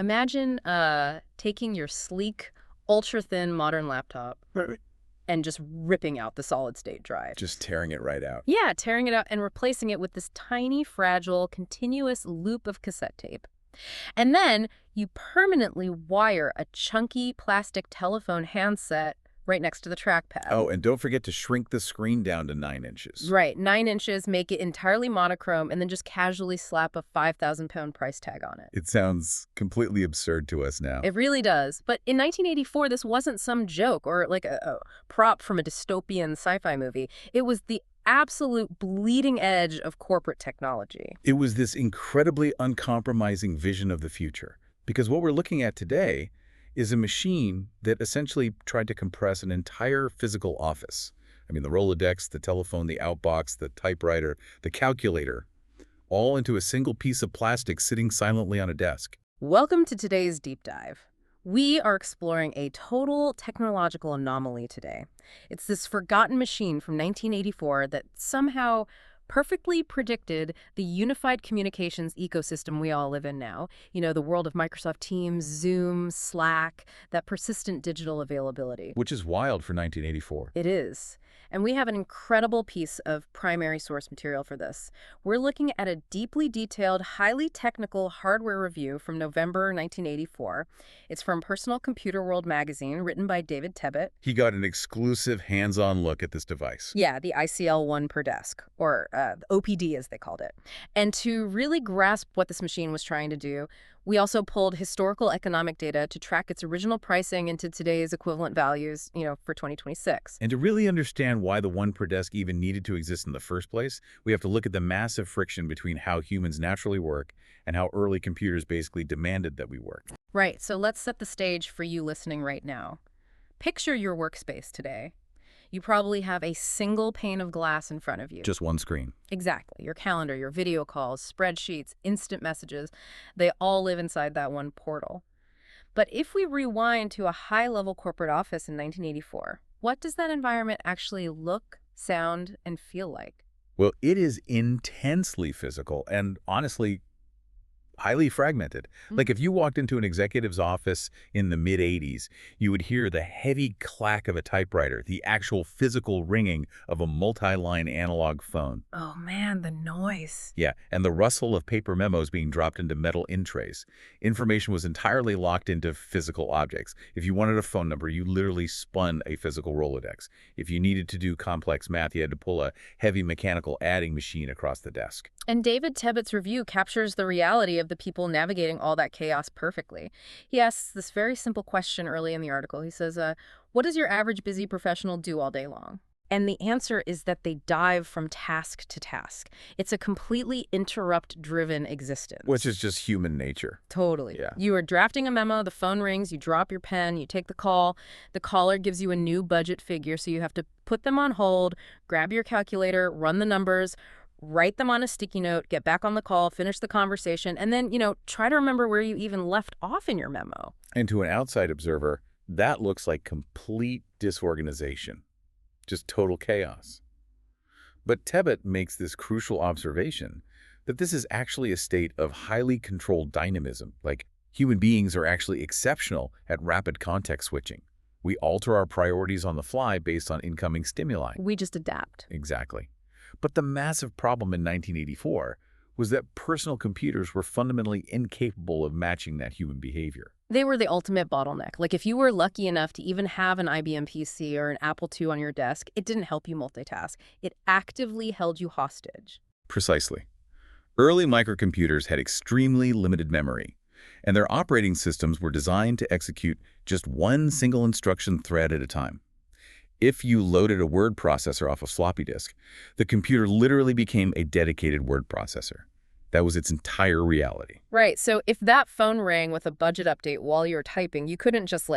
Imagine taking your sleek, ultra-thin modern laptop Right. and just ripping out the solid-state drive. Just tearing it right out. Yeah, tearing it out and replacing it with this tiny, fragile, continuous loop of cassette tape. And then you permanently wire a chunky plastic telephone handset right next to the trackpad. Oh, and don't forget to shrink the screen down to 9 inches. Right, 9 inches, make it entirely monochrome, and then just casually slap a 5,000-pound price tag on it. It sounds completely absurd to us now. It really does. But in 1984, this wasn't some joke or like a prop from a dystopian sci-fi movie. It was the absolute bleeding edge of corporate technology. It was this incredibly uncompromising vision of the future. Because what we're looking at today is a machine that essentially tried to compress an entire physical office. I mean, the Rolodex, the telephone, the outbox, the typewriter, the calculator, all into a single piece of plastic sitting silently on a desk. Welcome to today's deep dive. We are exploring a total technological anomaly today. It's this forgotten machine from 1984 that somehow perfectly predicted the unified communications ecosystem we all live in now. You know, the world of Microsoft Teams, Zoom, Slack, that persistent digital availability. Which is wild for 1984. It is. And we have an incredible piece of primary source material for this. We're looking at a deeply detailed, highly technical hardware review from November 1984. It's from Personal Computer World magazine, written by David Tebbutt. He got an exclusive hands-on look at this device. Yeah, the ICL One Per Desk, or OPD as they called it. And to really grasp what this machine was trying to do, we also pulled historical economic data to track its original pricing into today's equivalent values, for 2026. And to really understand why the one per desk even needed to exist in the first place, we have to look at the massive friction between how humans naturally work and how early computers basically demanded that we work. Right, so let's set the stage for you listening right now. Picture your workspace today. You probably have a single pane of glass in front of you. Just one screen. Exactly. Your calendar, your video calls, spreadsheets, instant messages, they all live inside that one portal. But if we rewind to a high-level corporate office in 1984, what does that environment actually look, sound, and feel like? Well, it is intensely physical and honestly highly fragmented. Like if you walked into an executive's office in the mid-'80s, you would hear the heavy clack of a typewriter, the actual physical ringing of a multi-line analog phone. Oh man, the noise. Yeah, and the rustle of paper memos being dropped into metal in trays. Information was entirely locked into physical objects. If you wanted a phone number, you literally spun a physical Rolodex. If you needed to do complex math, you had to pull a heavy mechanical adding machine across the desk. And David Tebbutt's review captures the reality of the people navigating all that chaos perfectly. He asks this very simple question early in the article. He says, what does your average busy professional do all day long? And the answer is that they dive from task to task. It's a completely interrupt-driven existence. Which is just human nature. Totally. Yeah. You are drafting a memo, the phone rings, you drop your pen, you take the call, the caller gives you a new budget figure, so you have to put them on hold, grab your calculator, run the numbers, write them on a sticky note, get back on the call, finish the conversation, and then, try to remember where you even left off in your memo. And to an outside observer, that looks like complete disorganization. Just total chaos. But Tebbutt makes this crucial observation that this is actually a state of highly controlled dynamism. Like, human beings are actually exceptional at rapid context switching. We alter our priorities on the fly based on incoming stimuli. We just adapt. Exactly. But the massive problem in 1984 was that personal computers were fundamentally incapable of matching that human behavior. They were the ultimate bottleneck. Like if you were lucky enough to even have an IBM PC or an Apple II on your desk, it didn't help you multitask. It actively held you hostage. Precisely. Early microcomputers had extremely limited memory, and their operating systems were designed to execute just one single instruction thread at a time. If you loaded a word processor off a floppy disk, the computer literally became a dedicated word processor. That was its entire reality. Right. So if that phone rang with a budget update while you were typing, you couldn't just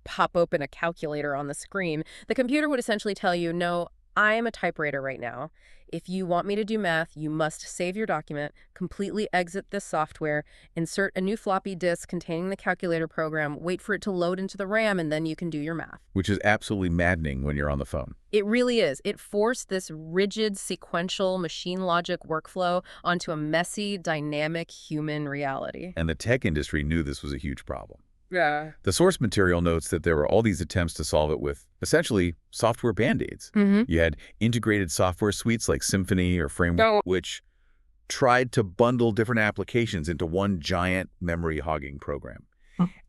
pop open a calculator on the screen. The computer would essentially tell you, no, I am a typewriter right now. If you want me to do math, you must save your document, completely exit this software, insert a new floppy disk containing the calculator program, wait for it to load into the RAM, and then you can do your math. Which is absolutely maddening when you're on the phone. It really is. It forced this rigid, sequential machine logic workflow onto a messy, dynamic human reality. And the tech industry knew this was a huge problem. Yeah. The source material notes that there were all these attempts to solve it with, essentially, software band-aids. You had integrated software suites like Symphony or Framework, which tried to bundle different applications into one giant memory-hogging program.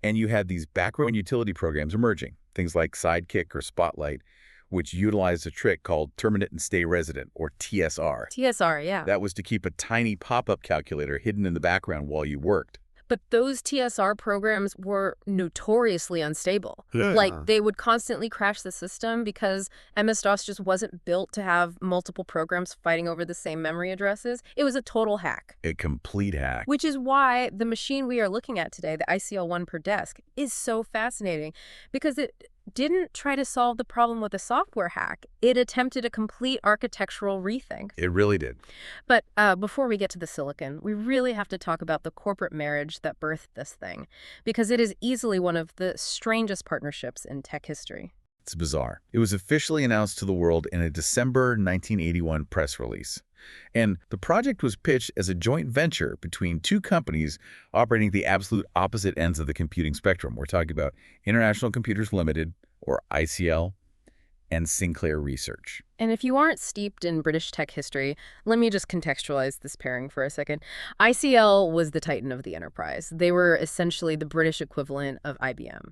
And you had these background utility programs emerging, things like Sidekick or Spotlight, which utilized a trick called terminate and stay resident, or TSR. TSR, yeah. That was to keep a tiny pop-up calculator hidden in the background while you worked. But those TSR programs were notoriously unstable. Yeah. Like, they would constantly crash the system because MS-DOS just wasn't built to have multiple programs fighting over the same memory addresses. It was a total hack. A complete hack. Which is why the machine we are looking at today, the ICL One Per Desk, is so fascinating, because it didn't try to solve the problem with a software hack. It attempted a complete architectural rethink. It really did. But before we get to the silicon, we really have to talk about the corporate marriage that birthed this thing, because it is easily one of the strangest partnerships in tech history. It's bizarre. It was officially announced to the world in a December 1981 press release. And the project was pitched as a joint venture between two companies operating at the absolute opposite ends of the computing spectrum. We're talking about International Computers Limited, or ICL, and Sinclair Research. And if you aren't steeped in British tech history, let me just contextualize this pairing for a second. ICL was the titan of the enterprise. They were essentially the British equivalent of IBM.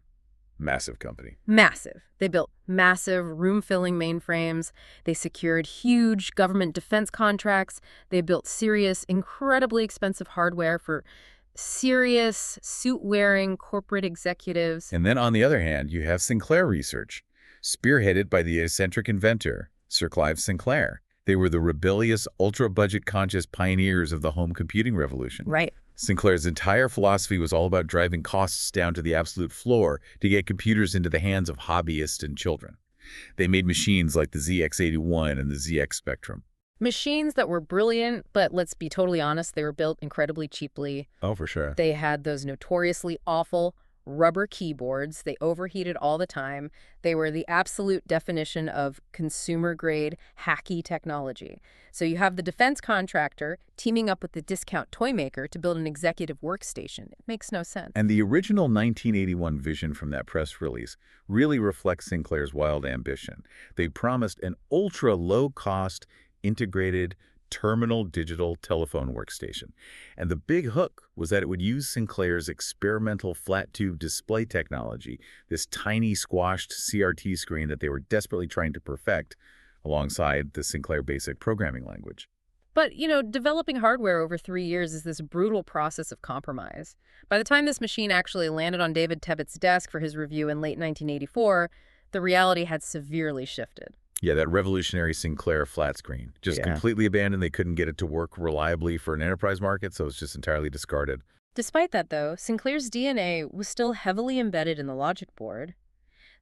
Massive company. Massive. They built massive, room-filling mainframes. They secured huge government defense contracts. They built serious, incredibly expensive hardware for serious, suit-wearing corporate executives. And then on the other hand, you have Sinclair Research, spearheaded by the eccentric inventor, Sir Clive Sinclair. They were the rebellious, ultra-budget conscious pioneers of the home computing revolution. Right. Sinclair's entire philosophy was all about driving costs down to the absolute floor to get computers into the hands of hobbyists and children. They made machines like the ZX81 and the ZX Spectrum. Machines that were brilliant, but let's be totally honest, they were built incredibly cheaply. Oh, for sure. They had those notoriously awful rubber keyboards. They overheated all the time. They were the absolute definition of consumer-grade, hacky technology. So you have the defense contractor teaming up with the discount toy maker to build an executive workstation. It makes no sense. And the original 1981 vision from that press release really reflects Sinclair's wild ambition. They promised an ultra-low-cost, integrated, terminal digital telephone workstation. And the big hook was that it would use Sinclair's experimental flat-tube display technology, this tiny squashed CRT screen that they were desperately trying to perfect alongside the Sinclair Basic programming language. But, you know, developing hardware over 3 years is this brutal process of compromise. By the time this machine actually landed on David Tebbutt's desk for his review in late 1984, the reality had severely shifted. Yeah, that revolutionary Sinclair flat screen. Just completely abandoned. They couldn't get it to work reliably for an enterprise market, so it's just entirely discarded. Despite that, though, Sinclair's DNA was still heavily embedded in the logic board.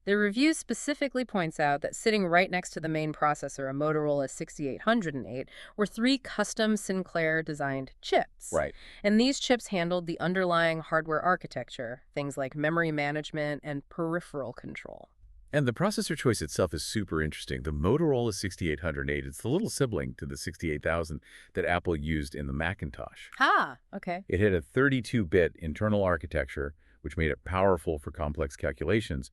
The review specifically points out that sitting right next to the main processor, a Motorola 6808, were 3 custom Sinclair-designed chips. Right. And these chips handled the underlying hardware architecture, things like memory management and peripheral control. And the processor choice itself is super interesting. The Motorola 6808 is the little sibling to the 68000 that Apple used in the Macintosh. Ah, okay. It had a 32-bit internal architecture, which made it powerful for complex calculations,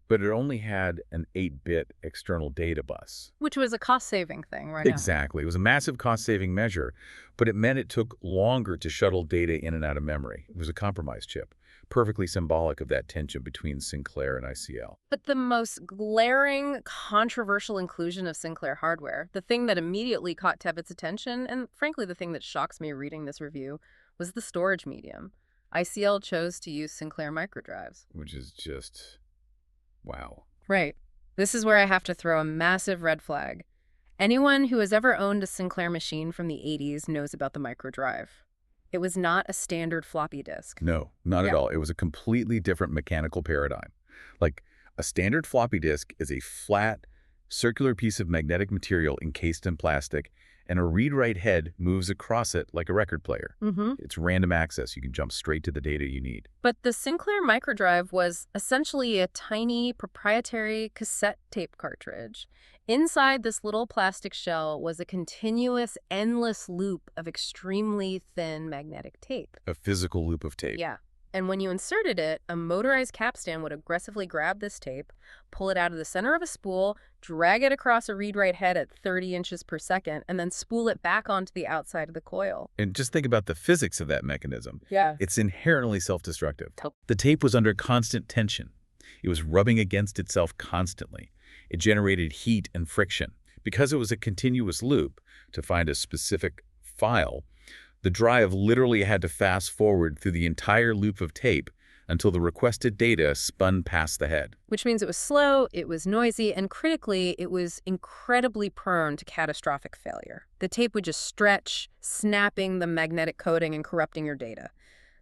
but it only had an 8-bit external data bus. Which was a cost-saving thing, right? Exactly. It was a massive cost-saving measure, but it meant it took longer to shuttle data in and out of memory. It was a compromise chip, perfectly symbolic of that tension between Sinclair and ICL. But the most glaring, controversial inclusion of Sinclair hardware, the thing that immediately caught Tebbutt's attention, and frankly the thing that shocks me reading this review, was the storage medium. ICL chose to use Sinclair Microdrives. Which is just... wow. Right. This is where I have to throw a massive red flag. Anyone who has ever owned a Sinclair machine from the 80s knows about the microdrive. It was not a standard floppy disk. No, not at all. It was a completely different mechanical paradigm. Like, a standard floppy disk is a flat, circular piece of magnetic material encased in plastic, and a read-write head moves across it like a record player. Mm-hmm. It's random access. You can jump straight to the data you need. But the Sinclair Microdrive was essentially a tiny proprietary cassette tape cartridge. Inside this little plastic shell was a continuous, endless loop of extremely thin magnetic tape. A physical loop of tape. Yeah. And when you inserted it, a motorized capstan would aggressively grab this tape, pull it out of the center of a spool, drag it across a read-write head at 30 inches per second, and then spool it back onto the outside of the coil. And just think about the physics of that mechanism. Yeah. It's inherently self-destructive. To- The tape was under constant tension. It was rubbing against itself constantly. It generated heat and friction. Because it was a continuous loop, to find a specific file, the drive literally had to fast forward through the entire loop of tape until the requested data spun past the head. Which means it was slow, it was noisy, and critically, it was incredibly prone to catastrophic failure. The tape would just stretch, snapping the magnetic coating and corrupting your data.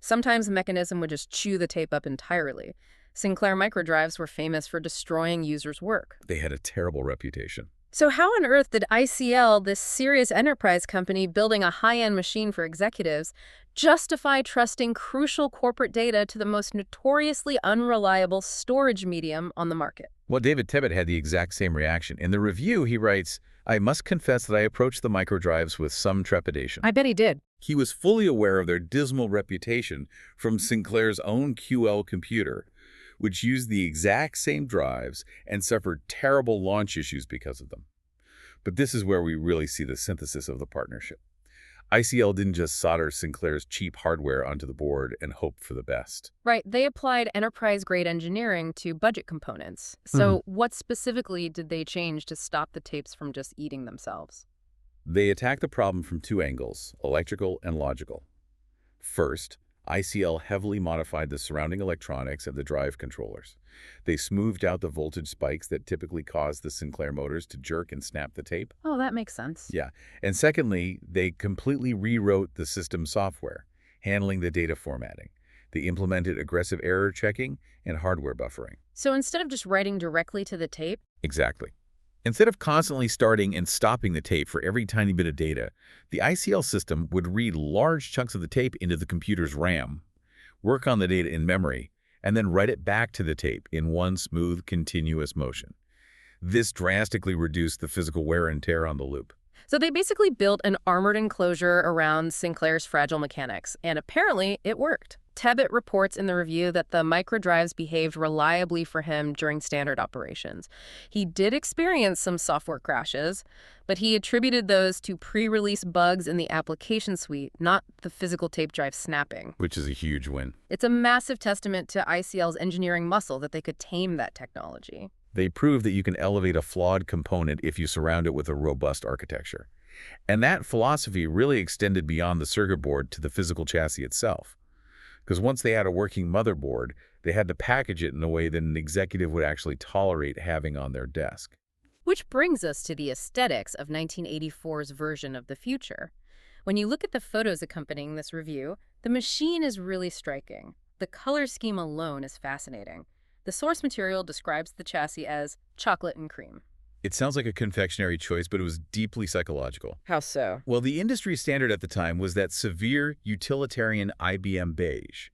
Sometimes the mechanism would just chew the tape up entirely. Sinclair Microdrives were famous for destroying users' work. They had a terrible reputation. So how on earth did ICL, this serious enterprise company building a high-end machine for executives, justify trusting crucial corporate data to the most notoriously unreliable storage medium on the market? Well, David Tebbutt had the exact same reaction. In the review, he writes, "I must confess that I approached the microdrives with some trepidation." I bet he did. He was fully aware of their dismal reputation from Sinclair's own QL computer, which used the exact same drives and suffered terrible launch issues because of them. But this is where we really see the synthesis of the partnership. ICL didn't just solder Sinclair's cheap hardware onto the board and hope for the best. Right, they applied enterprise-grade engineering to budget components. So what specifically did they change to stop the tapes from just eating themselves? They attacked the problem from two angles, electrical and logical. First, ICL heavily modified the surrounding electronics of the drive controllers. They smoothed out the voltage spikes that typically cause the Sinclair motors to jerk and snap the tape. Oh, that makes sense. Yeah. And secondly, they completely rewrote the system software, handling the data formatting. They implemented aggressive error checking and hardware buffering. So instead of just writing directly to the tape, Exactly. Instead of constantly starting and stopping the tape for every tiny bit of data, the ICL system would read large chunks of the tape into the computer's RAM, work on the data in memory, and then write it back to the tape in one smooth, continuous motion. This drastically reduced the physical wear and tear on the loop. so they basically built an armored enclosure around Sinclair's fragile mechanics, and apparently it worked. Tebbutt reports in the review that the microdrives behaved reliably for him during standard operations. He did experience some software crashes, but he attributed those to pre-release bugs in the application suite, not the physical tape drive snapping. Which is a huge win. It's a massive testament to ICL's engineering muscle that they could tame that technology. They prove that you can elevate a flawed component if you surround it with a robust architecture. And that philosophy really extended beyond the circuit board to the physical chassis itself. Because once they had a working motherboard, they had to package it in a way that an executive would actually tolerate having on their desk. Which brings us to the aesthetics of 1984's version of the future. When you look at the photos accompanying this review, the machine is really striking. The color scheme alone is fascinating. The source material describes the chassis as chocolate and cream. It sounds like a confectionery choice, but it was deeply psychological. How so? Well, the industry standard at the time was that severe utilitarian IBM beige,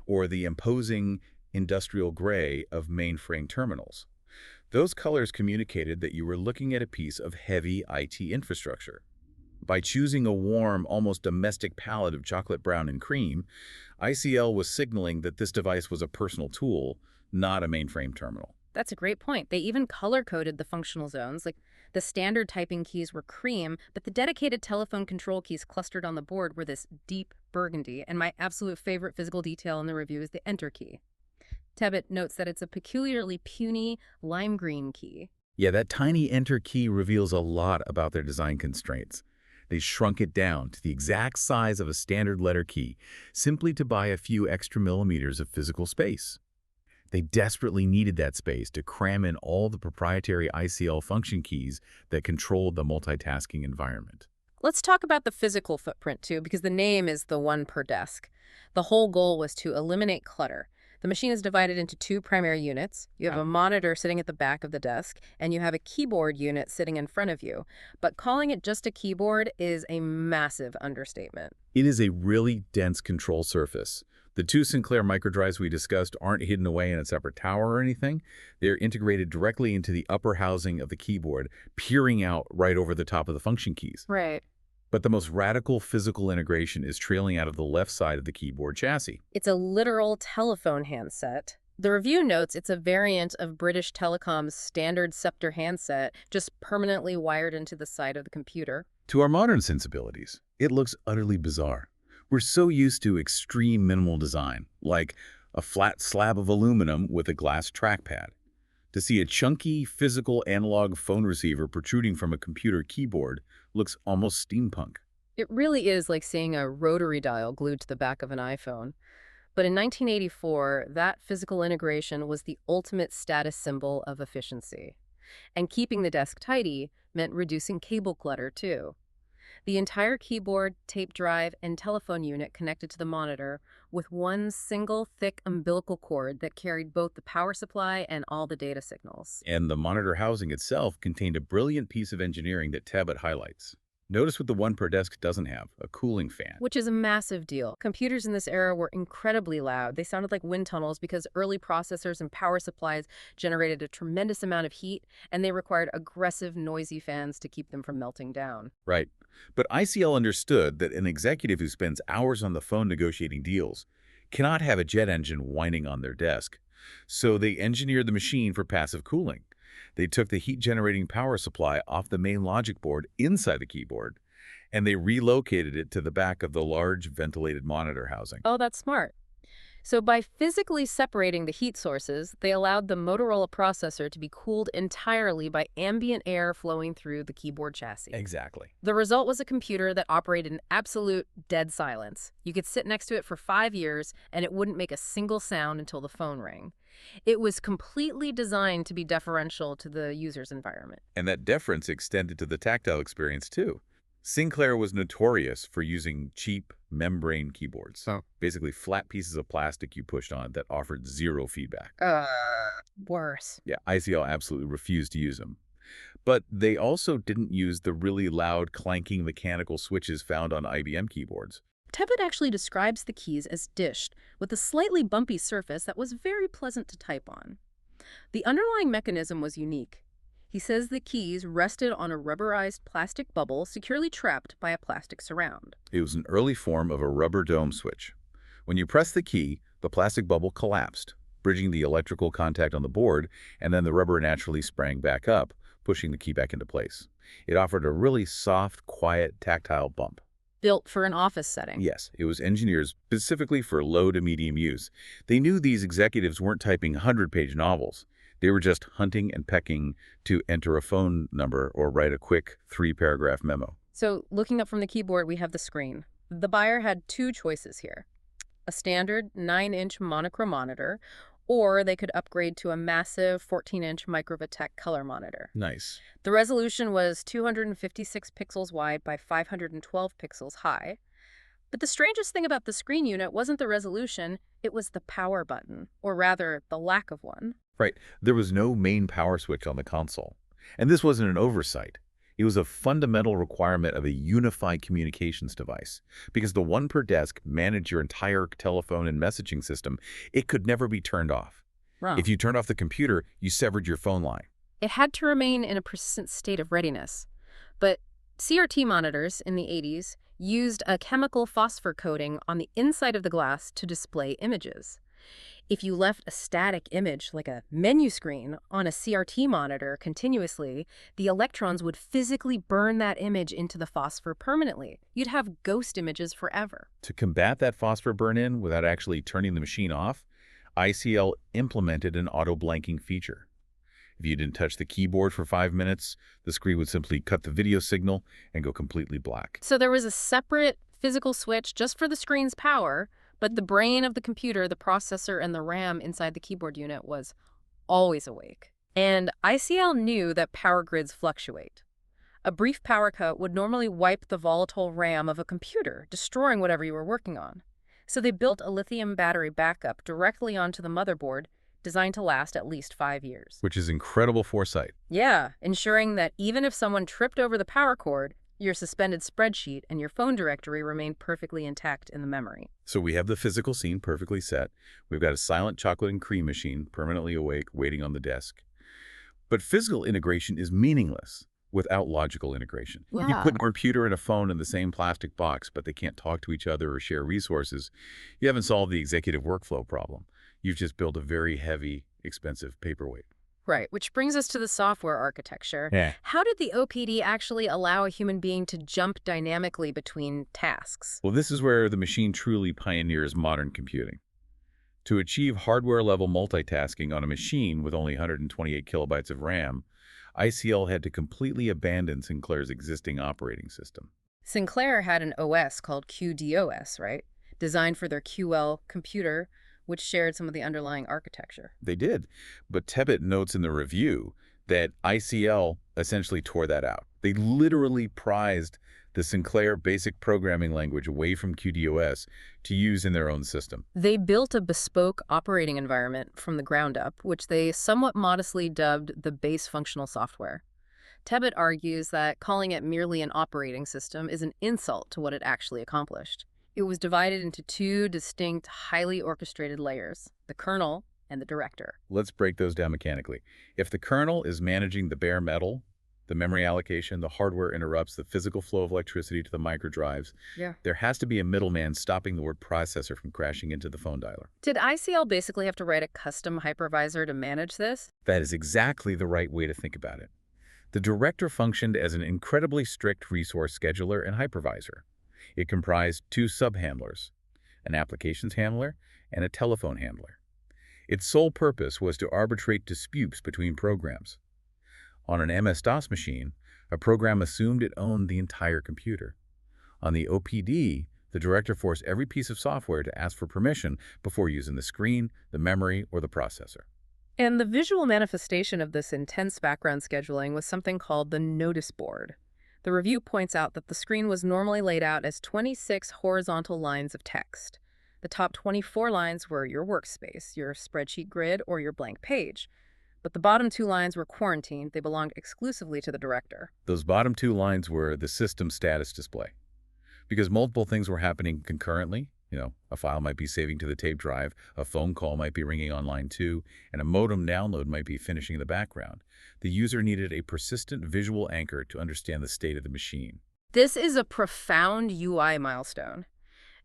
or the imposing industrial gray of mainframe terminals. Those colors communicated that you were looking at a piece of heavy IT infrastructure. By choosing a warm, almost domestic palette of chocolate brown and cream, ICL was signaling that this device was a personal tool, not a mainframe terminal. That's a great point. They even color-coded the functional zones. Like, the standard typing keys were cream, but the dedicated telephone control keys clustered on the board were this deep burgundy. And my absolute favorite physical detail in the review is the enter key. Tebbutt notes that it's a peculiarly puny lime green key. Yeah, that tiny enter key reveals a lot about their design constraints. They shrunk it down to the exact size of a standard letter key, simply to buy a few extra millimeters of physical space. They desperately needed that space to cram in all the proprietary ICL function keys that controlled the multitasking environment. Let's talk about the physical footprint, too, because the name is the One Per Desk. The whole goal was to eliminate clutter. The machine is divided into two primary units. You have a monitor sitting at the back of the desk, and you have a keyboard unit sitting in front of you. But calling it just a keyboard is a massive understatement. It is a really dense control surface. The two Sinclair Microdrives we discussed aren't hidden away in a separate tower or anything. They're integrated directly into the upper housing of the keyboard, peering out right over the top of the function keys. Right. But the most radical physical integration is trailing out of the left side of the keyboard chassis. It's a literal telephone handset. The review notes it's a variant of British Telecom's standard Scepter handset, just permanently wired into the side of the computer. To our modern sensibilities, it looks utterly bizarre. We're so used to extreme minimal design, like a flat slab of aluminum with a glass trackpad. To see a chunky, physical analog phone receiver protruding from a computer keyboard looks almost steampunk. It really is like seeing a rotary dial glued to the back of an iPhone. But in 1984, that physical integration was the ultimate status symbol of efficiency. And keeping the desk tidy meant reducing cable clutter, too. The entire keyboard, tape drive, and telephone unit connected to the monitor with one single thick umbilical cord that carried both the power supply and all the data signals. And the monitor housing itself contained a brilliant piece of engineering that Tebbit highlights. Notice what the One Per Desk doesn't have, a cooling fan. Which is a massive deal. Computers in this era were incredibly loud. They sounded like wind tunnels because early processors and power supplies generated a tremendous amount of heat, and they required aggressive, noisy fans to keep them from melting down. Right. But ICL understood that an executive who spends hours on the phone negotiating deals cannot have a jet engine whining on their desk. So they engineered the machine for passive cooling. They took the heat-generating power supply off the main logic board inside the keyboard, and they relocated it to the back of the large ventilated monitor housing. Oh, that's smart. So by physically separating the heat sources, they allowed the Motorola processor to be cooled entirely by ambient air flowing through the keyboard chassis. Exactly. The result was a computer that operated in absolute dead silence. You could sit next to it for 5 years, and it wouldn't make a single sound until the phone rang. It was completely designed to be deferential to the user's environment. And that deference extended to the tactile experience, too. Sinclair was notorious for using cheap membrane keyboards. Basically flat pieces of plastic you pushed on that offered zero feedback. Worse. Yeah, ICL absolutely refused to use them. But they also didn't use the really loud, clanking mechanical switches found on IBM keyboards. Tebbit actually describes the keys as dished, with a slightly bumpy surface that was very pleasant to type on. The underlying mechanism was unique. He says the keys rested on a rubberized plastic bubble securely trapped by a plastic surround. It was an early form of a rubber dome switch. When you pressed the key, the plastic bubble collapsed, bridging the electrical contact on the board, and then the rubber naturally sprang back up, pushing the key back into place. It offered a really soft, quiet, tactile bump. Built for an office setting. Yes, it was engineered specifically for low to medium use. They knew these executives weren't typing 100-page novels. They were just hunting and pecking to enter a phone number or write a quick 3-paragraph memo. So looking up from the keyboard, we have the screen. The buyer had two choices here. A standard 9-inch monochrome monitor, or they could upgrade to a massive 14-inch Microvitek color monitor. Nice. The resolution was 256 pixels wide by 512 pixels high. But the strangest thing about the screen unit wasn't the resolution, it was the power button, or rather, the lack of one. Right. There was no main power switch on the console. And this wasn't an oversight. It was a fundamental requirement of a unified communications device. Because the One Per Desk managed your entire telephone and messaging system, it could never be turned off. Wrong. If you turned off the computer, you severed your phone line. It had to remain in a persistent state of readiness. But CRT monitors in the 80s used a chemical phosphor coating on the inside of the glass to display images. If you left a static image, like a menu screen, on a CRT monitor continuously, the electrons would physically burn that image into the phosphor permanently. You'd have ghost images forever. To combat that phosphor burn-in without actually turning the machine off, ICL implemented an auto-blanking feature. If you didn't touch the keyboard for 5 minutes, the screen would simply cut the video signal and go completely black. So there was a separate physical switch just for the screen's power, but the brain of the computer, the processor, and the RAM inside the keyboard unit was always awake. And ICL knew that power grids fluctuate. A brief power cut would normally wipe the volatile RAM of a computer, destroying whatever you were working on. So they built a lithium battery backup directly onto the motherboard, designed to last at least 5 years. Which is incredible foresight. Yeah, ensuring that even if someone tripped over the power cord, your suspended spreadsheet and your phone directory remained perfectly intact in the memory. So we have the physical scene perfectly set. We've got a silent chocolate and cream machine permanently awake, waiting on the desk. But physical integration is meaningless without logical integration. You Yeah. put a computer and a phone in the same plastic box, but they can't talk to each other or share resources. You haven't solved the executive workflow problem. You've just built a very heavy, expensive paperweight. Right, which brings us to the software architecture. Yeah. How did the OPD actually allow a human being to jump dynamically between tasks? Well, this is where the machine truly pioneers modern computing. To achieve hardware-level multitasking on a machine with only 128 kilobytes of RAM, ICL had to completely abandon Sinclair's existing operating system. Sinclair had an OS called QDOS, right? Designed for their QL computer, which shared some of the underlying architecture. They did, but Tebbit notes in the review that ICL essentially tore that out. They literally prized the Sinclair basic programming language away from QDOS to use in their own system. They built a bespoke operating environment from the ground up, which they somewhat modestly dubbed the base functional software. Tebbit argues that calling it merely an operating system is an insult to what it actually accomplished. It was divided into two distinct, highly orchestrated layers, the kernel and the director. Let's break those down mechanically. If the kernel is managing the bare metal, the memory allocation, the hardware interrupts the physical flow of electricity to the microdrives, Yeah. there has to be a middleman stopping the word processor from crashing into the phone dialer. Did ICL basically have to write a custom hypervisor to manage this? That is exactly the right way to think about it. The director functioned as an incredibly strict resource scheduler and hypervisor. It comprised two subhandlers, an applications handler and a telephone handler. Its sole purpose was to arbitrate disputes between programs. On an MS-DOS machine, a program assumed it owned the entire computer. On the OPD, the director forced every piece of software to ask for permission before using the screen, the memory, or the processor. And the visual manifestation of this intense background scheduling was something called the notice board. The review points out that the screen was normally laid out as 26 horizontal lines of text. The top 24 lines were your workspace, your spreadsheet grid, or your blank page. But the bottom two lines were quarantined. They belonged exclusively to the director. Those bottom two lines were the system status display. Because multiple things were happening concurrently, a file might be saving to the tape drive, a phone call might be ringing on line 2, and a modem download might be finishing in the background. The user needed a persistent visual anchor to understand the state of the machine. This is a profound UI milestone.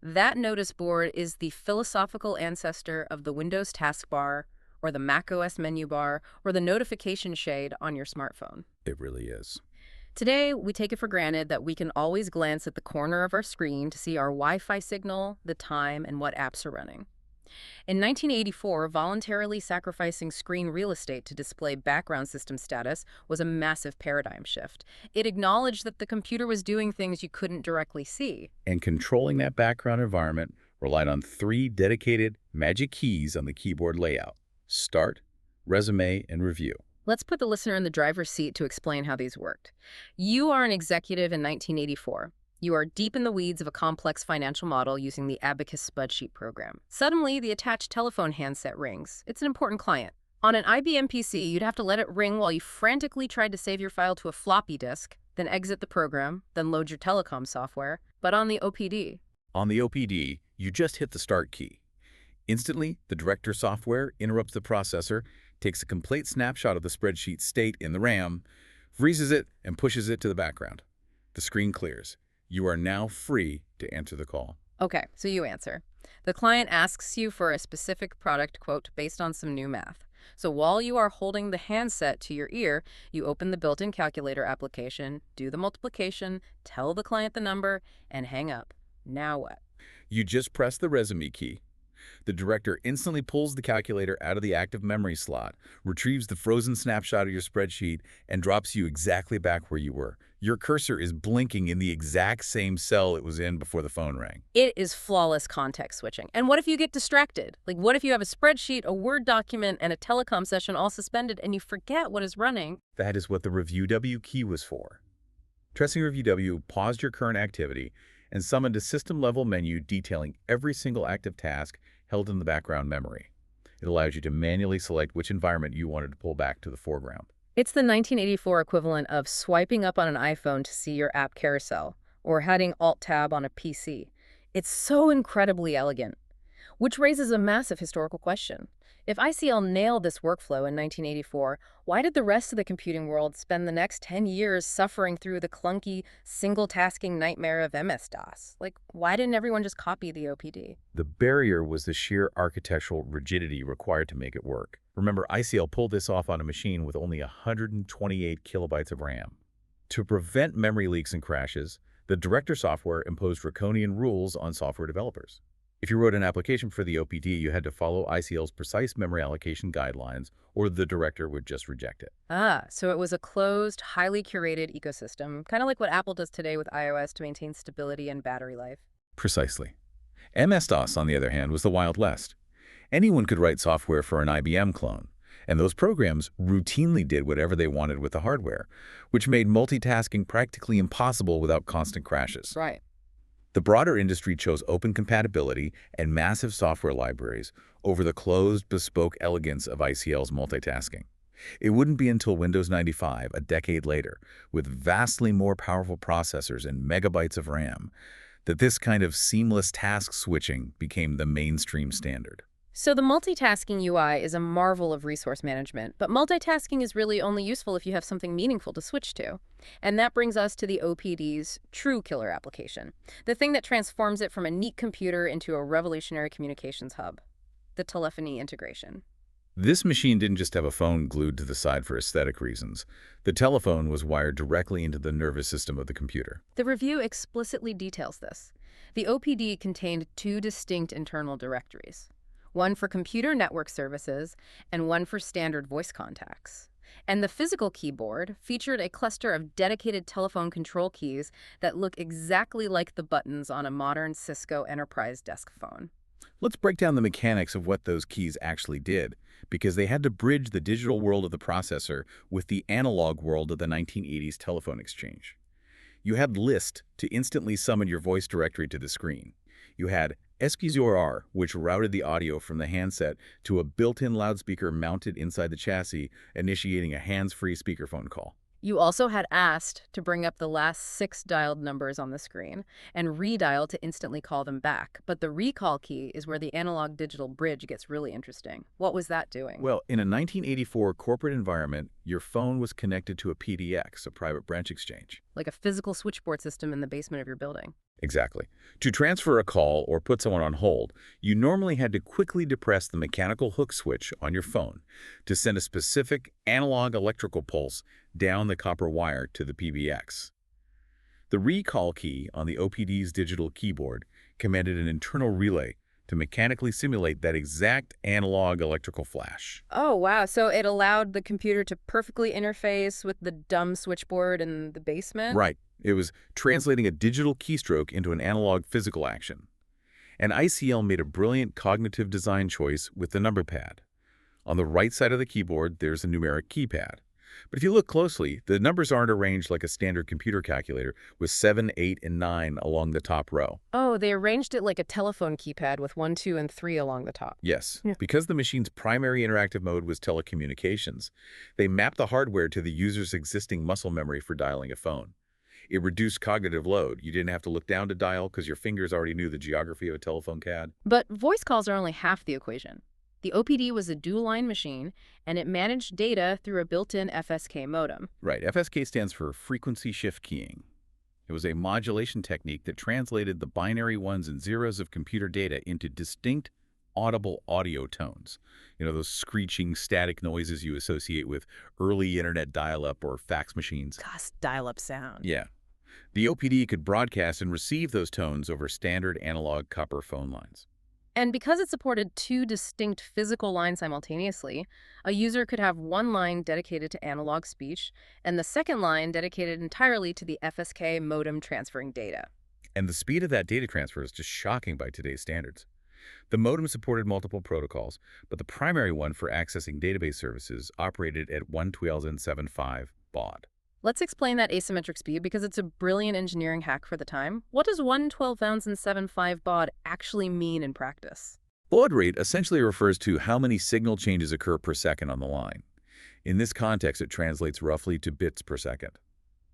That notice board is the philosophical ancestor of the Windows taskbar, or the macOS menu bar, or the notification shade on your smartphone. It really is. Today, we take it for granted that we can always glance at the corner of our screen to see our Wi-Fi signal, the time, and what apps are running. In 1984, voluntarily sacrificing screen real estate to display background system status was a massive paradigm shift. It acknowledged that the computer was doing things you couldn't directly see. And controlling that background environment relied on 3 dedicated magic keys on the keyboard layout: Start, Resume, and Review. Let's put the listener in the driver's seat to explain how these worked. You are an executive in 1984. You are deep in the weeds of a complex financial model using the Abacus spreadsheet program. Suddenly, the attached telephone handset rings. It's an important client. On an IBM PC, you'd have to let it ring while you frantically tried to save your file to a floppy disk, then exit the program, then load your telecom software. But on the OPD, you just hit the Start key. Instantly, the director software interrupts the processor, takes a complete snapshot of the spreadsheet state in the RAM, freezes it, and pushes it to the background. The screen clears. You are now free to answer the call. Okay, so you answer. The client asks you for a specific product quote based on some new math. So while you are holding the handset to your ear, you open the built-in calculator application, do the multiplication, tell the client the number, and hang up. Now what? You just press the Resume key. The director instantly pulls the calculator out of the active memory slot, retrieves the frozen snapshot of your spreadsheet, and drops you exactly back where you were. Your cursor is blinking in the exact same cell it was in before the phone rang. It is flawless context switching. And what if you get distracted? Like, what if you have a spreadsheet, a Word document, and a telecom session all suspended, and you forget what is running? That is what the Review W key was for. Pressing Review W paused your current activity and summoned a system-level menu detailing every single active task held in the background memory. It allows you to manually select which environment you wanted to pull back to the foreground. It's the 1984 equivalent of swiping up on an iPhone to see your app carousel, or hitting Alt-Tab on a PC. It's so incredibly elegant. Which raises a massive historical question. If ICL nailed this workflow in 1984, why did the rest of the computing world spend the next 10 years suffering through the clunky, single-tasking nightmare of MS-DOS? Like, why didn't everyone just copy the OPD? The barrier was the sheer architectural rigidity required to make it work. Remember, ICL pulled this off on a machine with only 128 kilobytes of RAM. To prevent memory leaks and crashes, the Director software imposed draconian rules on software developers. If you wrote an application for the OPD, you had to follow ICL's precise memory allocation guidelines, or the Director would just reject it. So it was a closed, highly curated ecosystem, kind of like what Apple does today with iOS to maintain stability and battery life. Precisely. MS-DOS, on the other hand, was the Wild West. Anyone could write software for an IBM clone, and those programs routinely did whatever they wanted with the hardware, which made multitasking practically impossible without constant crashes. Right. The broader industry chose open compatibility and massive software libraries over the closed, bespoke elegance of ICL's multitasking. It wouldn't be until Windows 95, a decade later, with vastly more powerful processors and megabytes of RAM, that this kind of seamless task switching became the mainstream standard. So the multitasking UI is a marvel of resource management, but multitasking is really only useful if you have something meaningful to switch to. And that brings us to the OPD's true killer application, the thing that transforms it from a neat computer into a revolutionary communications hub, the telephony integration. This machine didn't just have a phone glued to the side for aesthetic reasons. The telephone was wired directly into the nervous system of the computer. The review explicitly details this. The OPD contained two distinct internal directories, one for computer network services and one for standard voice contacts. And the physical keyboard featured a cluster of dedicated telephone control keys that look exactly like the buttons on a modern Cisco enterprise desk phone. Let's break down the mechanics of what those keys actually did, because they had to bridge the digital world of the processor with the analog world of the 1980s telephone exchange. You had list to instantly summon your voice directory to the screen. You had SQ0R, which routed the audio from the handset to a built-in loudspeaker mounted inside the chassis, initiating a hands-free speakerphone call. You also had asked to bring up the last 6 dialed numbers on the screen and redial to instantly call them back. But the recall key is where the analog-digital bridge gets really interesting. What was that doing? Well, in a 1984 corporate environment, your phone was connected to a PDX, a private branch exchange. Like a physical switchboard system in the basement of your building. Exactly. To transfer a call or put someone on hold, you normally had to quickly depress the mechanical hook switch on your phone to send a specific analog electrical pulse down the copper wire to the PBX. The recall key on the OPD's digital keyboard commanded an internal relay to mechanically simulate that exact analog electrical flash. Oh, wow. So it allowed the computer to perfectly interface with the dumb switchboard in the basement? Right. It was translating a digital keystroke into an analog physical action. And ICL made a brilliant cognitive design choice with the number pad. On the right side of the keyboard, there's a numeric keypad. But if you look closely, the numbers aren't arranged like a standard computer calculator with 7, 8, and 9 along the top row. Oh, they arranged it like a telephone keypad with 1, 2, and 3 along the top. Yes, because the machine's primary interactive mode was telecommunications, they mapped the hardware to the user's existing muscle memory for dialing a phone. It reduced cognitive load. You didn't have to look down to dial because your fingers already knew the geography of a telephone CAD. But voice calls are only half the equation. The OPD was a dual-line machine, and it managed data through a built-in FSK modem. Right. FSK stands for frequency shift keying. It was a modulation technique that translated the binary ones and zeros of computer data into distinct, audible audio tones. You know, those screeching, static noises you associate with early internet dial-up or fax machines. Gosh, dial-up sound. Yeah. The OPD could broadcast and receive those tones over standard analog copper phone lines. And because it supported 2 distinct physical lines simultaneously, a user could have one line dedicated to analog speech and the second line dedicated entirely to the FSK modem transferring data. And the speed of that data transfer is just shocking by today's standards. The modem supported multiple protocols, but the primary one for accessing database services operated at 1.2075 baud. Let's explain that asymmetric speed because it's a brilliant engineering hack for the time. What does 1/12,075 baud actually mean in practice? Baud rate essentially refers to how many signal changes occur per second on the line. In this context, it translates roughly to bits per second.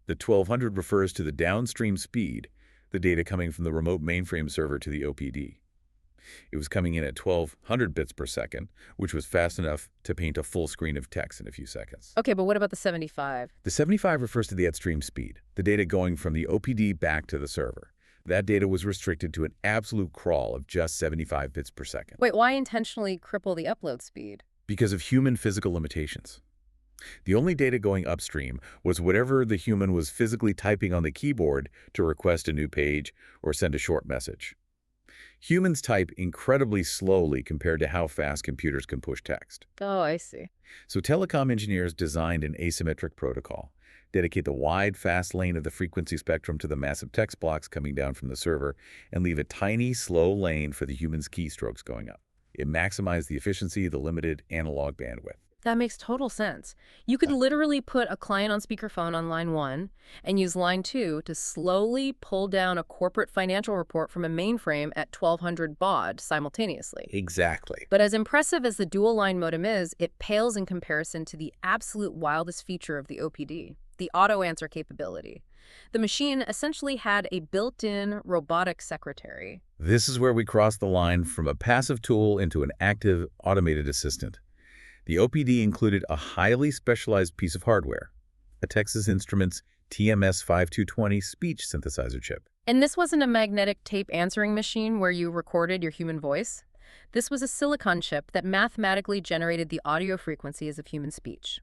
The 1200 refers to the downstream speed, the data coming from the remote mainframe server to the OPD. It was coming in at 1200 bits per second, which was fast enough to paint a full screen of text in a few seconds. Okay, but what about the 75? The 75 refers to the at-stream speed, the data going from the OPD back to the server. That data was restricted to an absolute crawl of just 75 bits per second. Wait, why intentionally cripple the upload speed? Because of human physical limitations. The only data going upstream was whatever the human was physically typing on the keyboard to request a new page or send a short message. Humans type incredibly slowly compared to how fast computers can push text. Oh, I see. So telecom engineers designed an asymmetric protocol, dedicate the wide, fast lane of the frequency spectrum to the massive text blocks coming down from the server, and leave a tiny, slow lane for the human's keystrokes going up. It maximized the efficiency of the limited analog bandwidth. That makes total sense. You could literally put a client on speakerphone on line 1 and use line 2 to slowly pull down a corporate financial report from a mainframe at 1200 baud simultaneously. Exactly. But as impressive as the dual-line modem is, it pales in comparison to the absolute wildest feature of the OPD, the auto-answer capability. The machine essentially had a built-in robotic secretary. This is where we cross the line from a passive tool into an active, automated assistant. The OPD included a highly specialized piece of hardware, a Texas Instruments TMS-5220 speech synthesizer chip. And this wasn't a magnetic tape answering machine where you recorded your human voice. This was a silicon chip that mathematically generated the audio frequencies of human speech.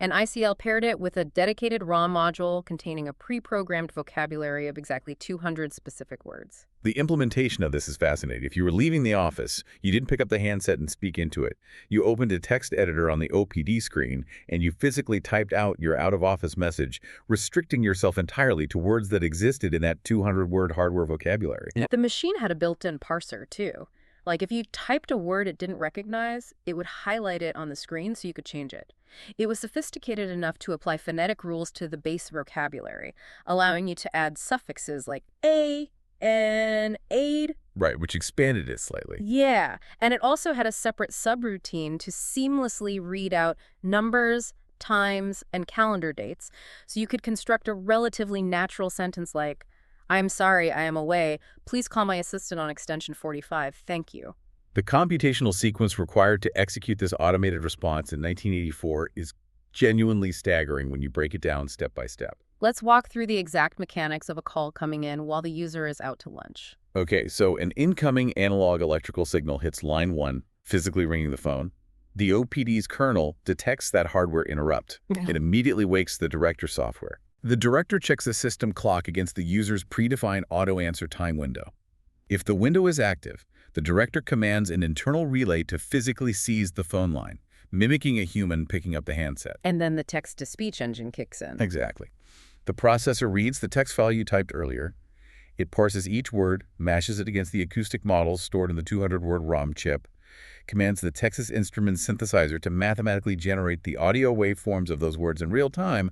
And ICL paired it with a dedicated ROM module containing a pre-programmed vocabulary of exactly 200 specific words. The implementation of this is fascinating. If you were leaving the office, you didn't pick up the handset and speak into it. You opened a text editor on the OPD screen, and you physically typed out your out-of-office message, restricting yourself entirely to words that existed in that 200-word hardware vocabulary. The machine had a built-in parser, too. Like, if you typed a word it didn't recognize, it would highlight it on the screen so you could change it. It was sophisticated enough to apply phonetic rules to the base vocabulary, allowing you to add suffixes like a, and aid. Right, which expanded it slightly. Yeah, and it also had a separate subroutine to seamlessly read out numbers, times, and calendar dates, so you could construct a relatively natural sentence like, "I'm sorry, I am away. Please call my assistant on extension 45. Thank you." The computational sequence required to execute this automated response in 1984 is genuinely staggering when you break it down step by step. Let's walk through the exact mechanics of a call coming in while the user is out to lunch. Okay, so an incoming analog electrical signal hits line 1, physically ringing the phone. The OPD's kernel detects that hardware interrupt. It immediately wakes the director software. The director checks the system clock against the user's predefined auto-answer time window. If the window is active, the director commands an internal relay to physically seize the phone line, mimicking a human picking up the handset. And then the text-to-speech engine kicks in. Exactly. The processor reads the text file you typed earlier. It parses each word, mashes it against the acoustic models stored in the 200-word ROM chip, commands the Texas Instruments synthesizer to mathematically generate the audio waveforms of those words in real time,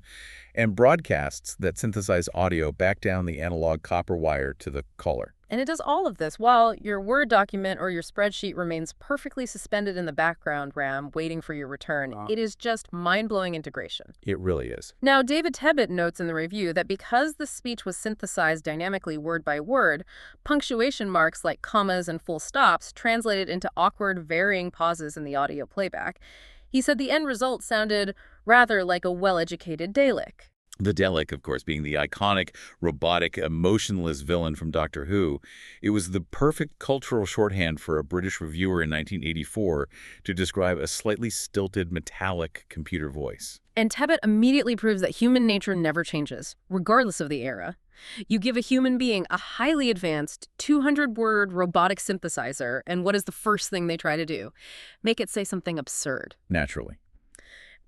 and broadcasts that synthesized audio back down the analog copper wire to the caller. And it does all of this while your Word document or your spreadsheet remains perfectly suspended in the background RAM waiting for your return. It is just mind-blowing integration. It really is. Now, David Tebbutt notes in the review that because the speech was synthesized dynamically word by word, punctuation marks like commas and full stops translated into awkward, varying pauses in the audio playback. He said the end result sounded rather like a well-educated Dalek. The Dalek, of course, being the iconic, robotic, emotionless villain from Doctor Who. It was the perfect cultural shorthand for a British reviewer in 1984 to describe a slightly stilted, metallic computer voice. And Tebbutt immediately proves that human nature never changes, regardless of the era. You give a human being a highly advanced 200-word robotic synthesizer, and what is the first thing they try to do? Make it say something absurd. Naturally.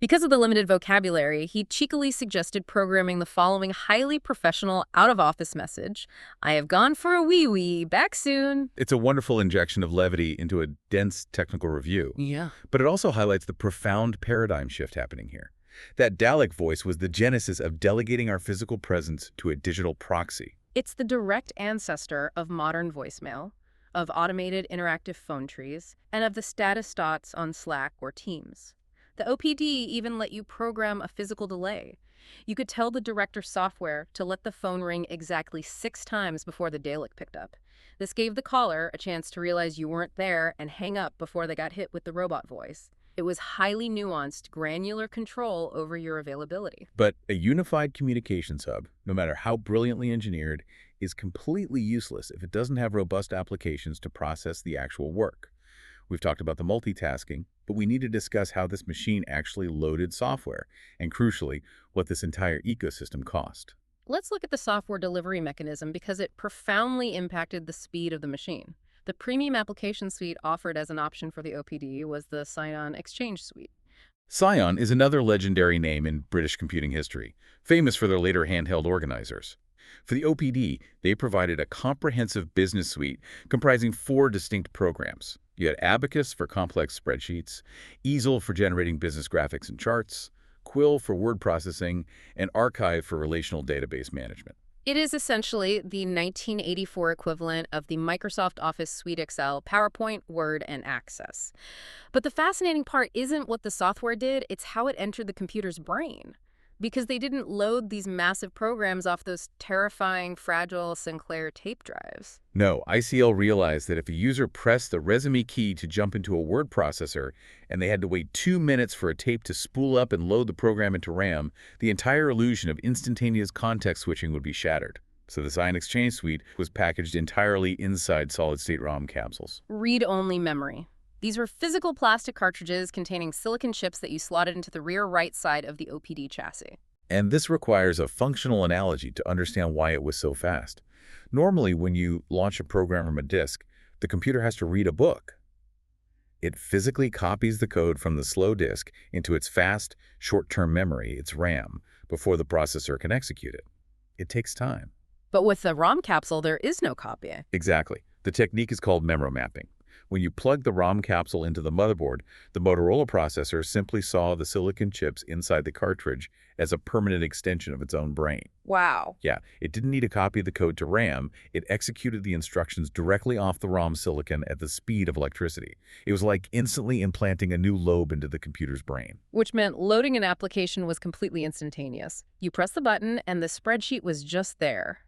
Because of the limited vocabulary, he cheekily suggested programming the following highly professional out-of-office message: "I have gone for a wee-wee, back soon." It's a wonderful injection of levity into a dense technical review. Yeah. But it also highlights the profound paradigm shift happening here. That Dalek voice was the genesis of delegating our physical presence to a digital proxy. It's the direct ancestor of modern voicemail, of automated interactive phone trees, and of the status dots on Slack or Teams. The OPD even let you program a physical delay. You could tell the director software to let the phone ring exactly 6 times before the Dalek picked up. This gave the caller a chance to realize you weren't there and hang up before they got hit with the robot voice. It was highly nuanced, granular control over your availability. But a unified communications hub, no matter how brilliantly engineered, is completely useless if it doesn't have robust applications to process the actual work. We've talked about the multitasking, but we need to discuss how this machine actually loaded software, and crucially, what this entire ecosystem cost. Let's look at the software delivery mechanism because it profoundly impacted the speed of the machine. The premium application suite offered as an option for the OPD was the Sign-On Exchange Suite. Psion is another legendary name in British computing history, famous for their later handheld organizers. For the OPD, they provided a comprehensive business suite comprising 4 distinct programs. You had Abacus for complex spreadsheets, Easel for generating business graphics and charts, Quill for word processing, and Archive for relational database management. It is essentially the 1984 equivalent of the Microsoft Office Suite Excel, PowerPoint, Word, and Access. But the fascinating part isn't what the software did, it's how it entered the computer's brain. Because they didn't load these massive programs off those terrifying, fragile Sinclair tape drives. No, ICL realized that if a user pressed the resume key to jump into a word processor and they had to wait 2 minutes for a tape to spool up and load the program into RAM, the entire illusion of instantaneous context switching would be shattered. So the Sign Exchange Suite was packaged entirely inside solid-state ROM capsules. Read-only memory. These were physical plastic cartridges containing silicon chips that you slotted into the rear right side of the OPD chassis. And this requires a functional analogy to understand why it was so fast. Normally, when you launch a program from a disk, the computer has to read a book. It physically copies the code from the slow disk into its fast, short-term memory, its RAM, before the processor can execute it. It takes time. But with the ROM capsule, there is no copying. Exactly. The technique is called memory mapping. When you plug the ROM capsule into the motherboard, the Motorola processor simply saw the silicon chips inside the cartridge as a permanent extension of its own brain. Wow. Yeah, it didn't need to copy the code to RAM. It executed the instructions directly off the ROM silicon at the speed of electricity. It was like instantly implanting a new lobe into the computer's brain. Which meant loading an application was completely instantaneous. You press the button and the spreadsheet was just there.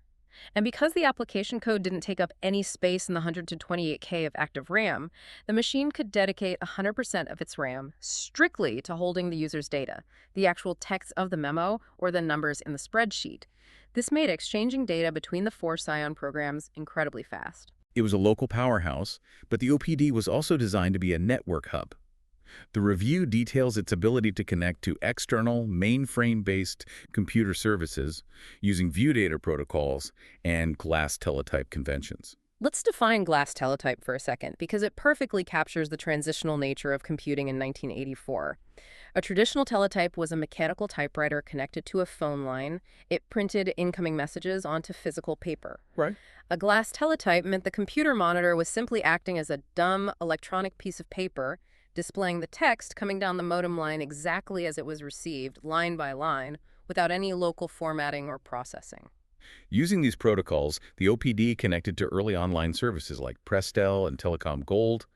And because the application code didn't take up any space in the 128K of active RAM, the machine could dedicate 100% of its RAM strictly to holding the user's data, the actual text of the memo or the numbers in the spreadsheet. This made exchanging data between the 4 Psion programs incredibly fast. It was a local powerhouse, but the OPD was also designed to be a network hub. The review details its ability to connect to external, mainframe-based computer services using view data protocols and glass teletype conventions. Let's define glass teletype for a second, because it perfectly captures the transitional nature of computing in 1984. A traditional teletype was a mechanical typewriter connected to a phone line. It printed incoming messages onto physical paper. Right. A glass teletype meant the computer monitor was simply acting as a dumb electronic piece of paper, displaying the text coming down the modem line exactly as it was received, line by line, without any local formatting or processing. Using these protocols, the OPD connected to early online services like Prestel and Telecom Gold.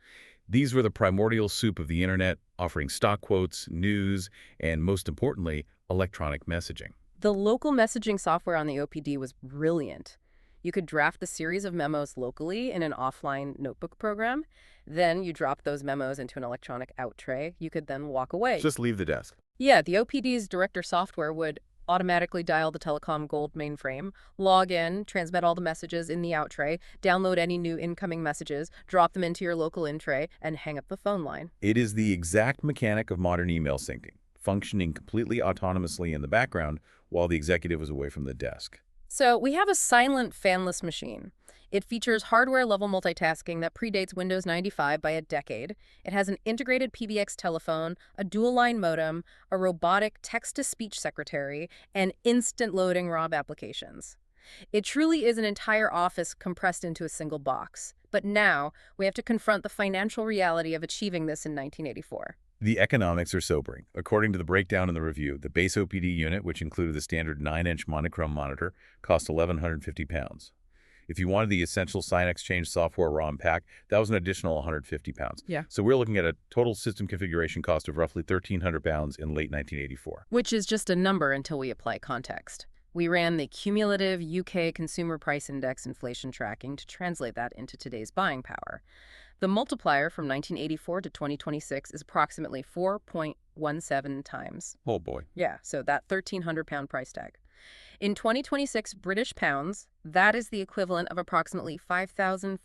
These were the primordial soup of the internet, offering stock quotes, news, and most importantly, electronic messaging. The local messaging software on the OPD was brilliant. You could draft a series of memos locally in an offline notebook program. Then you drop those memos into an electronic out tray. You could then walk away. Just leave the desk. Yeah, the OPD's director software would automatically dial the Telecom Gold mainframe, log in, transmit all the messages in the out tray, download any new incoming messages, drop them into your local in tray, and hang up the phone line. It is the exact mechanic of modern email syncing, functioning completely autonomously in the background while the executive is away from the desk. So we have a silent fanless machine. It features hardware-level multitasking that predates Windows 95 by a decade. It has an integrated PBX telephone, a dual-line modem, a robotic text-to-speech secretary, and instant loading ROM applications. It truly is an entire office compressed into a single box. But now, we have to confront the financial reality of achieving this in 1984. The economics are sobering. According to the breakdown in the review, the base OPD unit, which included the standard 9-inch monochrome monitor, cost £1,150. If you wanted the essential Sign Exchange software ROM pack, that was an additional £150. Yeah. So we're looking at a total system configuration cost of roughly £1,300 in late 1984. Which is just a number until we apply context. We ran the cumulative UK Consumer Price Index inflation tracking to translate that into today's buying power. The multiplier from 1984 to 2026 is approximately 4.17 times. Oh boy. Yeah, so that £1,300 price tag. In 2026 British pounds, that is the equivalent of approximately £5,425.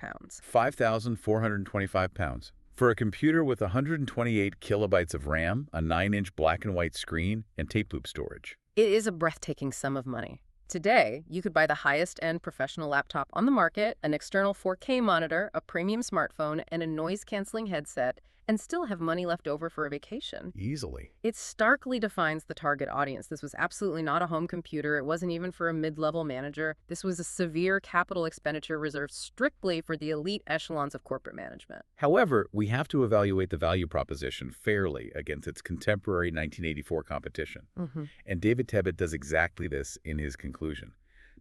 £5,425. For a computer with 128 kilobytes of RAM, a 9-inch black and white screen, and tape loop storage. It is a breathtaking sum of money. Today, you could buy the highest-end professional laptop on the market, an external 4K monitor, a premium smartphone, and a noise-canceling headset, and still have money left over for a vacation. Easily. It starkly defines the target audience. This was absolutely not a home computer. It wasn't even for a mid-level manager. This was a severe capital expenditure reserved strictly for the elite echelons of corporate management. However, we have to evaluate the value proposition fairly against its contemporary 1984 competition. And David Tebbutt does exactly this in his conclusion.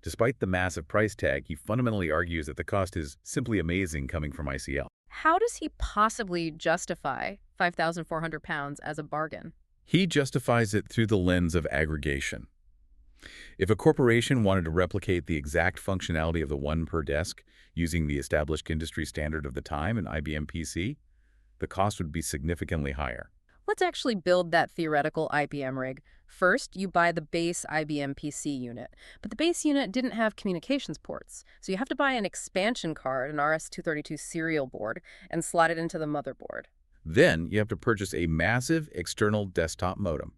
Despite the massive price tag, he fundamentally argues that the cost is simply amazing coming from ICL. How does he possibly justify £5,400 as a bargain? He justifies it through the lens of aggregation. If a corporation wanted to replicate the exact functionality of the One Per Desk using the established industry standard of the time, an IBM PC, the cost would be significantly higher. Let's actually build that theoretical IBM rig. First, you buy the base IBM PC unit, but the base unit didn't have communications ports, so you have to buy an expansion card, an RS-232 serial board, and slot it into the motherboard. Then you have to purchase a massive external desktop modem.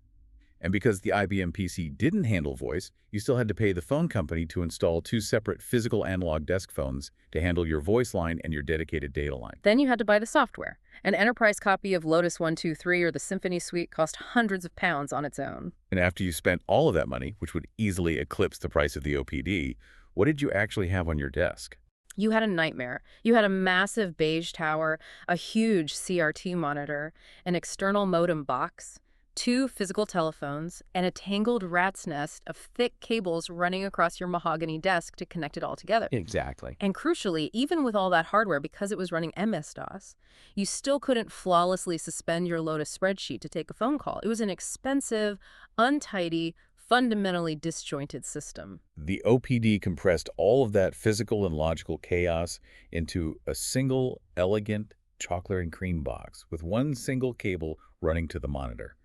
And because the IBM PC didn't handle voice, you still had to pay the phone company to install 2 separate physical analog desk phones to handle your voice line and your dedicated data line. Then you had to buy the software. An enterprise copy of Lotus 123 or the Symphony Suite cost hundreds of pounds on its own. And after you spent all of that money, which would easily eclipse the price of the OPD, what did you actually have on your desk? You had a nightmare. You had a massive beige tower, a huge CRT monitor, an external modem box, 2 physical telephones, and a tangled rat's nest of thick cables running across your mahogany desk to connect it all together. Exactly. And crucially, even with all that hardware, because it was running MS-DOS, you still couldn't flawlessly suspend your Lotus spreadsheet to take a phone call. It was an expensive, untidy, fundamentally disjointed system. The OPD compressed all of that physical and logical chaos into a single, elegant chocolate and cream box with one single cable running to the monitor.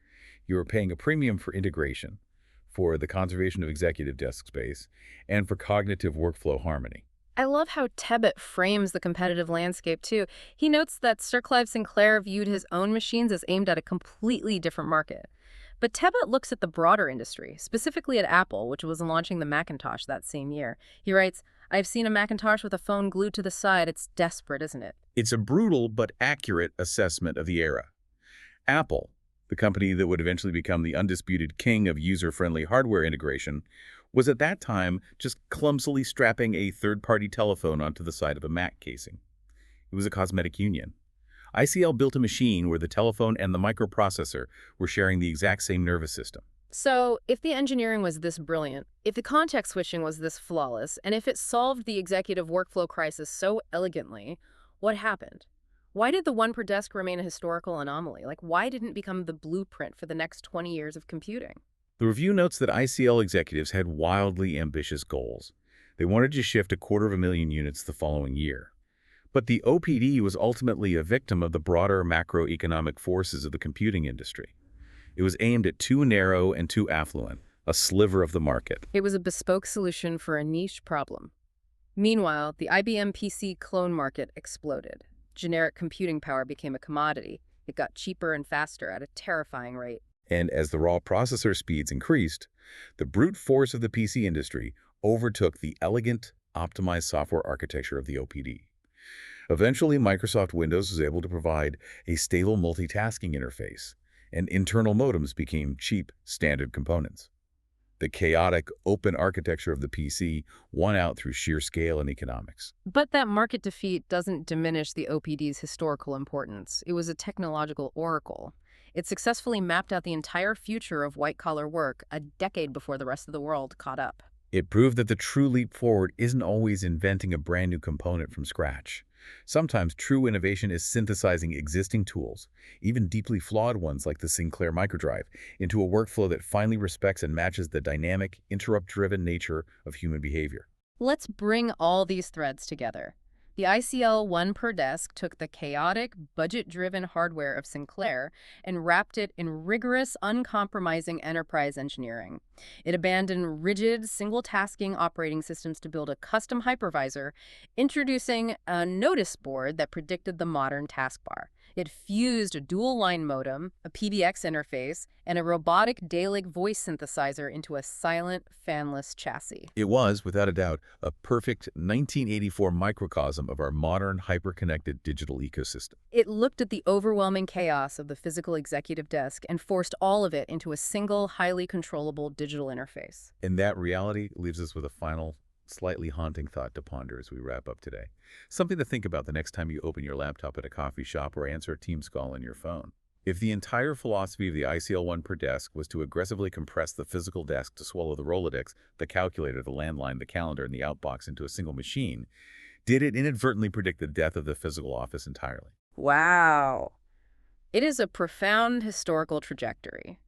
You were paying a premium for integration, for the conservation of executive desk space, and for cognitive workflow harmony. I love how Tebbutt frames the competitive landscape, too. He notes that Sir Clive Sinclair viewed his own machines as aimed at a completely different market. But Tebbutt looks at the broader industry, specifically at Apple, which was launching the Macintosh that same year. He writes, "I've seen a Macintosh with a phone glued to the side. It's desperate, isn't it?" It's a brutal but accurate assessment of the era. Apple, the company that would eventually become the undisputed king of user-friendly hardware integration, was at that time just clumsily strapping a third-party telephone onto the side of a Mac casing. It was a cosmetic union. ICL built a machine where the telephone and the microprocessor were sharing the exact same nervous system. So, if the engineering was this brilliant, if the context switching was this flawless, and if it solved the executive workflow crisis so elegantly, what happened? Why did the One Per Desk remain a historical anomaly? Why didn't it become the blueprint for the next 20 years of computing? The review notes that ICL executives had wildly ambitious goals. They wanted to shift 250,000 units the following year. But the OPD was ultimately a victim of the broader macroeconomic forces of the computing industry. It was aimed at too narrow and too affluent, a sliver of the market. It was a bespoke solution for a niche problem. Meanwhile, the IBM PC clone market exploded. Generic computing power became a commodity. It got cheaper and faster at a terrifying rate. And as the raw processor speeds increased, the brute force of the PC industry overtook the elegant, optimized software architecture of the OPD. Eventually, Microsoft Windows was able to provide a stable multitasking interface, and internal modems became cheap, standard components. The chaotic, open architecture of the PC won out through sheer scale and economics. But that market defeat doesn't diminish the OPD's historical importance. It was a technological oracle. It successfully mapped out the entire future of white-collar work a decade before the rest of the world caught up. It proved that the true leap forward isn't always inventing a brand new component from scratch. Sometimes true innovation is synthesizing existing tools, even deeply flawed ones like the Sinclair Microdrive, into a workflow that finally respects and matches the dynamic, interrupt-driven nature of human behavior. Let's bring all these threads together. The ICL One Per Desk took the chaotic, budget-driven hardware of Sinclair and wrapped it in rigorous, uncompromising enterprise engineering. It abandoned rigid, single-tasking operating systems to build a custom hypervisor, introducing a notice board that predicted the modern taskbar. It fused a dual-line modem, a PBX interface, and a robotic Dalek voice synthesizer into a silent, fanless chassis. It was, without a doubt, a perfect 1984 microcosm of our modern, hyper-connected digital ecosystem. It looked at the overwhelming chaos of the physical executive desk and forced all of it into a single, highly controllable digital interface. And that reality leaves us with a final, slightly haunting thought to ponder as we wrap up today. Something to think about the next time you open your laptop at a coffee shop or answer a Teams call on your phone. If the entire philosophy of the ICL One Per Desk was to aggressively compress the physical desk to swallow the Rolodex, the calculator, the landline, the calendar, and the outbox into a single machine, did it inadvertently predict the death of the physical office entirely? Wow. It is a profound historical trajectory.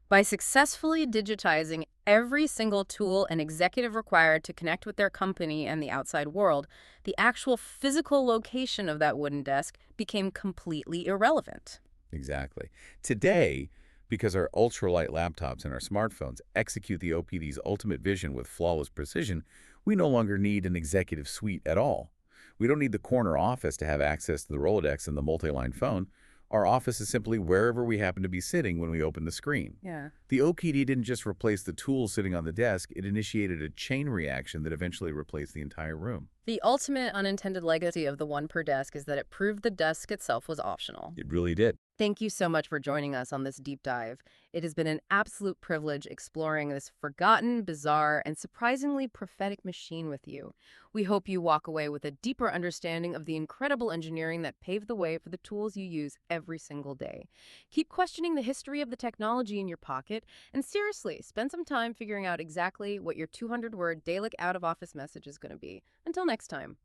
By successfully digitizing every single tool an executive required to connect with their company and the outside world, the actual physical location of that wooden desk became completely irrelevant. Exactly. Today, because our ultralight laptops and our smartphones execute the OPD's ultimate vision with flawless precision, we no longer need an executive suite at all. We don't need the corner office to have access to the Rolodex and the multi-line phone. Our office is simply wherever we happen to be sitting when we open the screen. Yeah. The OPD didn't just replace the tools sitting on the desk, it initiated a chain reaction that eventually replaced the entire room. The ultimate unintended legacy of the One Per Desk is that it proved the desk itself was optional. It really did. Thank you so much for joining us on this deep dive. It has been an absolute privilege exploring this forgotten, bizarre, and surprisingly prophetic machine with you. We hope you walk away with a deeper understanding of the incredible engineering that paved the way for the tools you use every single day. Keep questioning the history of the technology in your pocket, and seriously, spend some time figuring out exactly what your 200-word Dalek out-of-office message is going to be. Until next time.